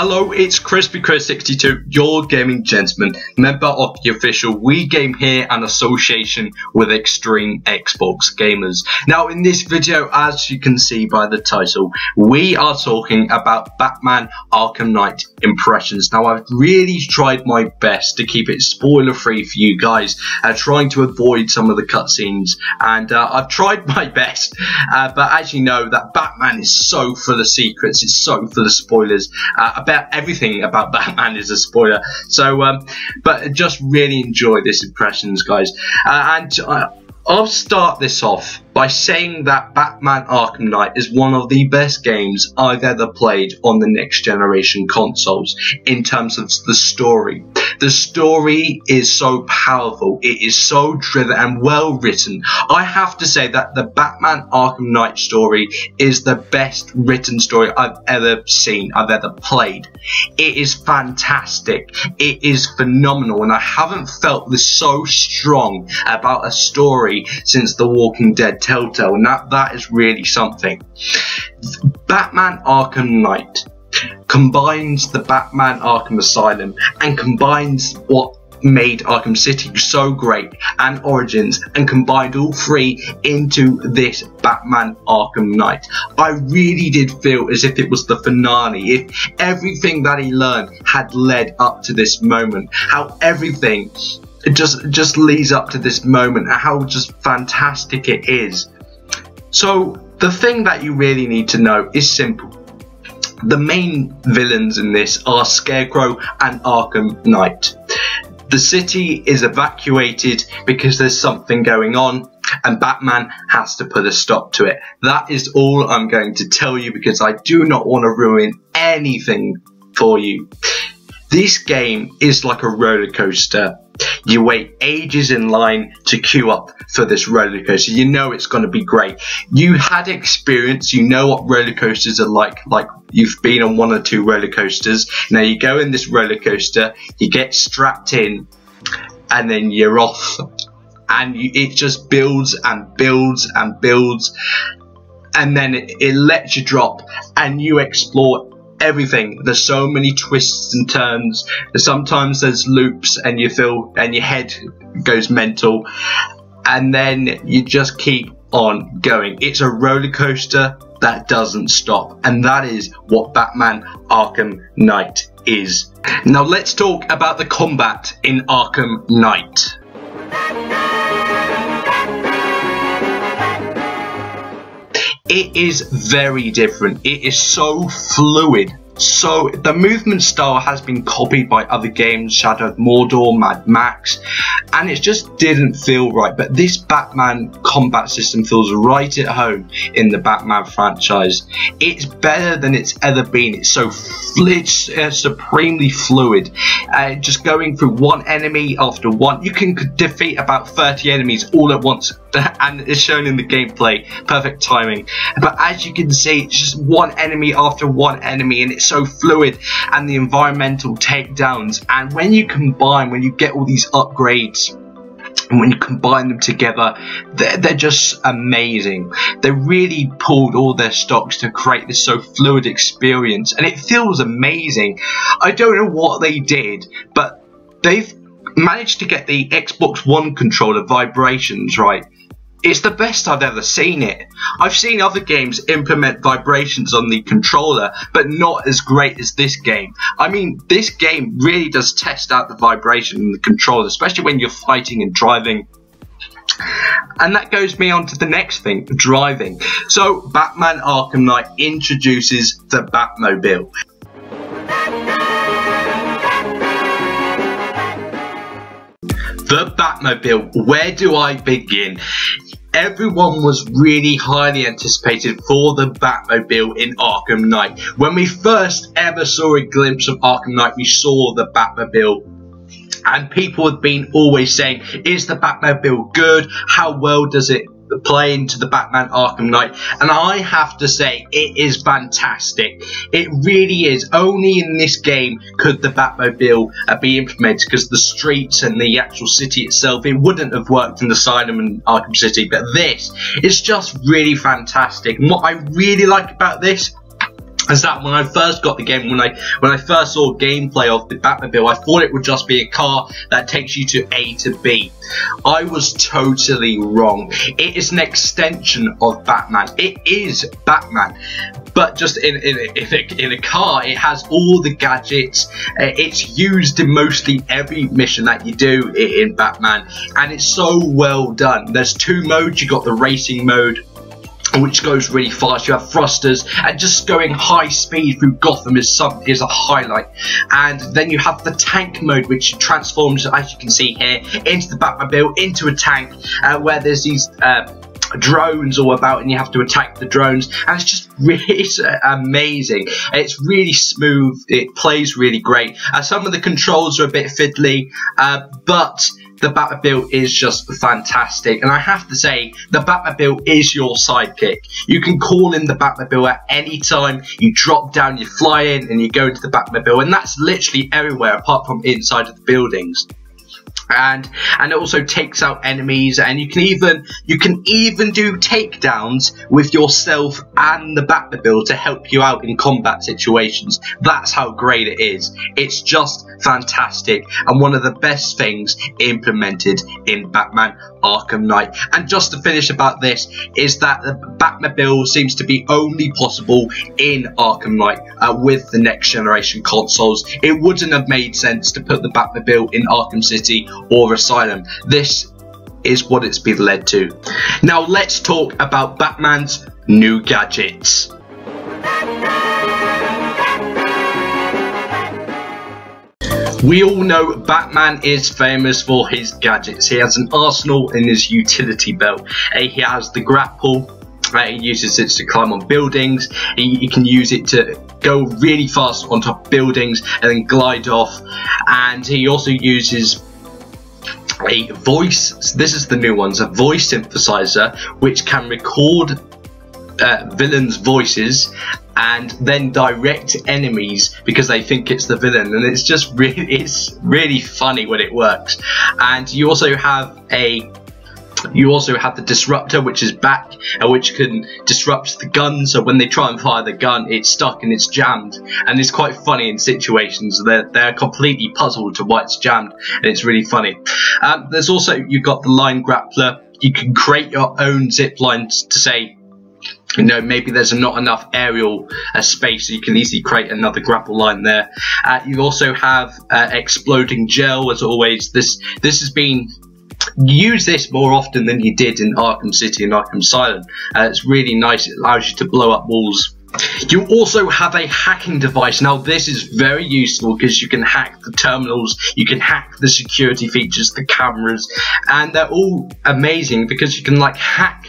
Hello, it's CrispyChris62, your gaming gentleman, member of the official We Game Here and association with Extreme Xbox Gamers. Now, in this video, as you can see by the title, we are talking about Batman Arkham Knight impressions. Now, I've really tried my best to keep it spoiler-free for you guys, trying to avoid some of the cutscenes, and I've tried my best, but as you know, that Batman is so full of secrets, it's so full of spoilers. About everything about Batman is a spoiler, so but just really enjoy this impressions, guys, and I'll start this off by saying that Batman Arkham Knight is one of the best games I've ever played on the next generation consoles in terms of the story. The story is so powerful, it is so driven and well written. I have to say that the Batman Arkham Knight story is the best written story I've ever seen, I've ever played. It is fantastic, it is phenomenal, and I haven't felt this so strong about a story since The Walking Dead Telltale, and that is really something. Batman Arkham Knight combines the Batman Arkham Asylum and combines what made Arkham City so great and Origins, and combined all three into this Batman Arkham Knight. I really did feel as if it was the finale, if everything that he learned had led up to this moment, how everything just leads up to this moment, and how just fantastic it is. So the thing that you really need to know is simple. The main villains in this are Scarecrow and Arkham Knight. The city is evacuated because there's something going on, and Batman has to put a stop to it. That is all I'm going to tell you, because I do not want to ruin anything for you. This game is like a roller coaster. You wait ages in line to queue up for this roller coaster. You know it's going to be great. You had experience, you know what roller coasters are like you've been on one or two roller coasters. Now you go in this roller coaster, you get strapped in, and then you're off. And it just builds and builds and builds, and then it lets you drop, and you explore everything. There's so many twists and turns. Sometimes there's loops, and you feel, and your head goes mental, and then you just keep on going. It's a roller coaster that doesn't stop, and that is what Batman Arkham Knight is. Now let's talk about the combat in Arkham Knight. It is very different. It is so fluid. So the movement style has been copied by other games, Shadow of Mordor, Mad Max, and it just didn't feel right. But this Batman combat system feels right at home in the Batman franchise. It's better than it's ever been. It's so supremely fluid. Just going through one enemy after one, you can defeat about 30 enemies all at once, and it's shown in the gameplay. Perfect timing. But as you can see, it's just one enemy after one enemy, and it's so fluid, and the environmental takedowns, and when you get all these upgrades, and when you combine them together, they're just amazing. They really pulled all their stocks to create this so fluid experience, and it feels amazing. I don't know what they did, but they've managed to get the Xbox One controller vibrations right. It's the best I've ever seen it. I've seen other games implement vibrations on the controller, but not as great as this game. I mean, this game really does test out the vibration in the controller, especially when you're fighting and driving. And that goes me on to the next thing, driving. So, Batman Arkham Knight introduces the Batmobile. The Batmobile, where do I begin? Everyone was really highly anticipated for the Batmobile in Arkham Knight. When we first ever saw a glimpse of Arkham Knight, we saw the Batmobile, and people had been always saying, is the Batmobile good? How well does it play into the Batman Arkham Knight? And I have to say, it is fantastic. It really is. Only in this game could the Batmobile be implemented, because the streets and the actual city itself, it wouldn't have worked in the Asylum and Arkham City. But this is just really fantastic. And what I really like about this is that when I first got the game, when I first saw gameplay of the Batmobile, I thought it would just be a car that takes you to A to B. I was totally wrong. It is an extension of Batman. It is Batman, but just in a car. It has all the gadgets. It's used in mostly every mission that you do in Batman, and it's so well done. There's two modes. You got the racing mode, which goes really fast. You have thrusters, and just going high speed through Gotham is a highlight. And then you have the tank mode, which transforms, as you can see here, into the Batmobile, into a tank, where there's these drones all about, and you have to attack the drones, and it's just really amazing. It's really smooth. It plays really great. Some of the controls are a bit fiddly, but the Batmobile is just fantastic. And I have to say, the Batmobile is your sidekick. You can call in the Batmobile at any time. You drop down, you fly in, and you go into the Batmobile, and that's literally everywhere apart from inside of the buildings. And it also takes out enemies, and you can even do takedowns with yourself and the Batmobile to help you out in combat situations. That's how great it is. It's just fantastic, and one of the best things implemented in Batman Arkham Knight. And just to finish about this is that the Batmobile seems to be only possible in Arkham Knight with the next generation consoles. It wouldn't have made sense to put the Batmobile in Arkham City or Asylum. This is what it's been led to. Now let's talk about Batman's new gadgets. We all know Batman is famous for his gadgets. He has an arsenal in his utility belt. He has the grapple. He uses it to climb on buildings. He can use it to go really fast on top of buildings and then glide off. And he also uses a voice, this is the new ones, a voice synthesizer, which can record villains' voices and then direct enemies because they think it's the villain, and it's just really funny when it works. And you also have the disruptor, which is back, which can disrupt the gun, so when they try and fire the gun, it's stuck and it's jammed, and it's quite funny in situations. They're completely puzzled to why it's jammed, and it's really funny. There's also, you've got the line grappler. You can create your own zip lines to say, you know, maybe there's not enough aerial space, so you can easily create another grapple line there. You also have exploding gel, as always. This has been, you use this more often than you did in Arkham City and Arkham Asylum. It's really nice. It allows you to blow up walls. You also have a hacking device. Now this is very useful because you can hack the terminals, you can hack the security features, the cameras, and they're all amazing because you can like hack.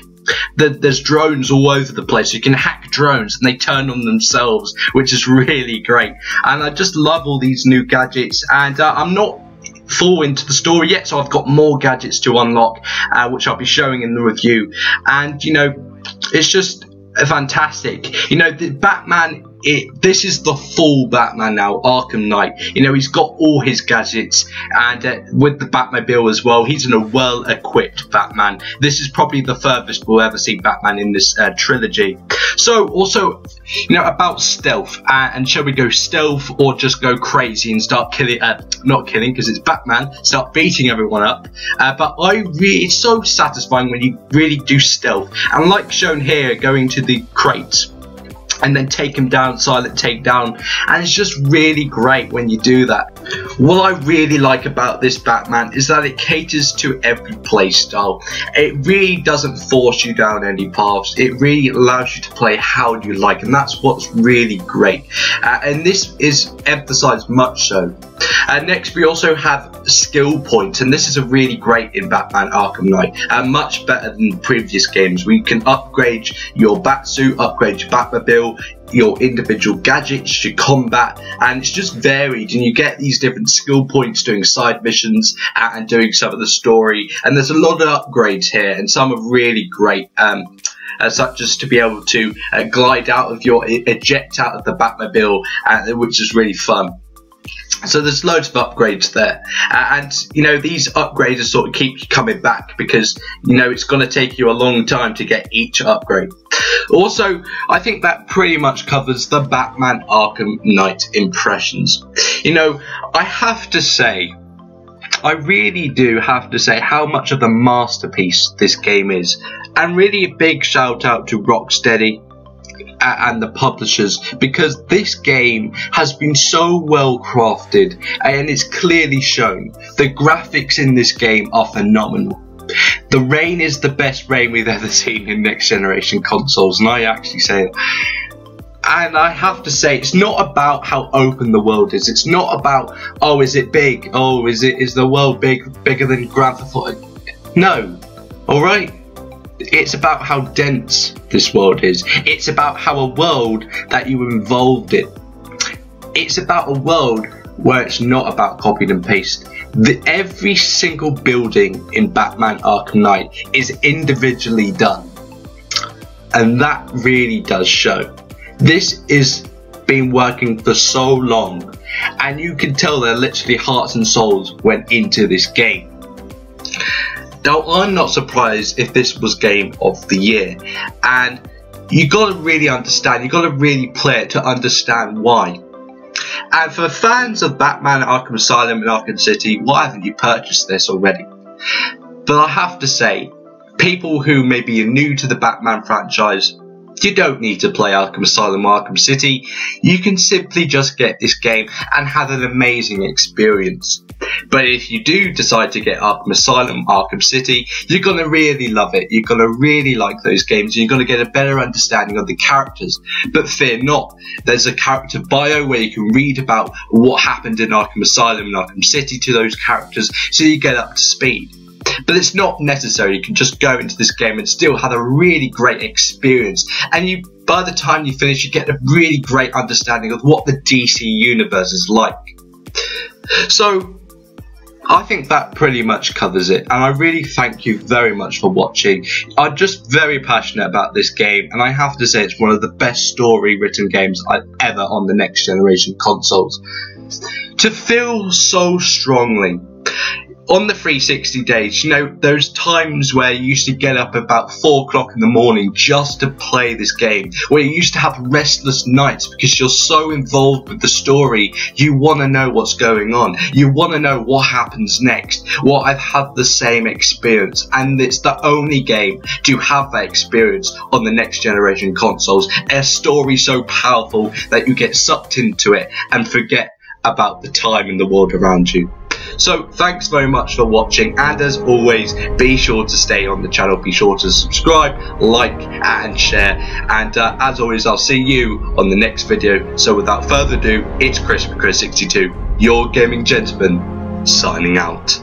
There's drones all over the place. You can hack drones and they turn on themselves, which is really great. And I just love all these new gadgets, and I'm not full into the story yet, so I've got more gadgets to unlock, which I'll be showing in the review. And you know, it's just fantastic. You know, the Batman, this is the full Batman now, Arkham Knight. You know, he's got all his gadgets, and with the Batmobile as well, he's in a well-equipped Batman. This is probably the furthest we'll ever see Batman in this trilogy. So, also, you know, about stealth, and shall we go stealth or just go crazy and start killing, not killing because it's Batman, start beating everyone up, but it's so satisfying when you really do stealth, and like shown here, going to the crates and then take him down, silent takedown, and it's just really great when you do that. What I really like about this Batman is that it caters to every playstyle. It really doesn't force you down any paths. It really allows you to play how you like, and that's what's really great. And this is emphasized much so. Next, we also have skill points, and this is a really great in Batman Arkham Knight, much better than previous games. We can upgrade your Batsuit, upgrade your Batmobile, your individual gadgets, your combat, and it's just varied, and you get these different skill points doing side missions and doing some of the story. And there's a lot of upgrades here, and some are really great, such as to be able to glide out of eject out of the Batmobile, which is really fun. So there's loads of upgrades there, and you know, these upgrades sort of keep you coming back because you know it's going to take you a long time to get each upgrade. Also, I think that pretty much covers the Batman Arkham Knight impressions. You know, I have to say, I really do have to say how much of a masterpiece this game is, and really a big shout out to Rocksteady and the publishers, because this game has been so well crafted and it's clearly shown. The graphics in this game are phenomenal. The rain is the best rain we've ever seen in next generation consoles, and I actually say it. And I have to say, it's not about how open the world is. It's not about, oh, is it big? Oh, is the world bigger than Grand Theft Auto? No. Alright? It's about how dense this world is. It's about how a world that you involved in. It's about a world where it's not about copied and paste. Every single building in Batman Arkham Knight is individually done. And that really does show. This is been working for so long, and you can tell that literally hearts and souls went into this game. Now, I'm not surprised if this was Game of the Year, and you gotta really understand, you gotta really play it to understand why. And for fans of Batman Arkham Asylum and Arkham City, why haven't you purchased this already? But I have to say, people who maybe are new to the Batman franchise, you don't need to play Arkham Asylum or Arkham City. You can simply just get this game and have an amazing experience. But if you do decide to get Arkham Asylum, Arkham City, you're going to really love it. You're going to really like those games, and you're going to get a better understanding of the characters. But fear not, there's a character bio where you can read about what happened in Arkham Asylum and Arkham City to those characters, so you get up to speed. But it's not necessary. You can just go into this game and still have a really great experience, and by the time you finish, you get a really great understanding of what the DC universe is like. So I think that pretty much covers it, and I really thank you very much for watching. I'm just very passionate about this game, and I have to say it's one of the best story written games I've ever on the next generation consoles. To feel so strongly on the 360 days, you know, those times where you used to get up about 4 o'clock in the morning just to play this game, where you used to have restless nights because you're so involved with the story, you want to know what's going on, you want to know what happens next. Well, I've had the same experience, and it's the only game to have that experience on the next generation consoles. A story so powerful that you get sucked into it and forget about the time and the world around you. So thanks very much for watching, and as always, be sure to stay on the channel, be sure to subscribe, like and share, and as always, I'll see you on the next video. So without further ado, it's Chris from Chris62, your gaming gentleman, signing out.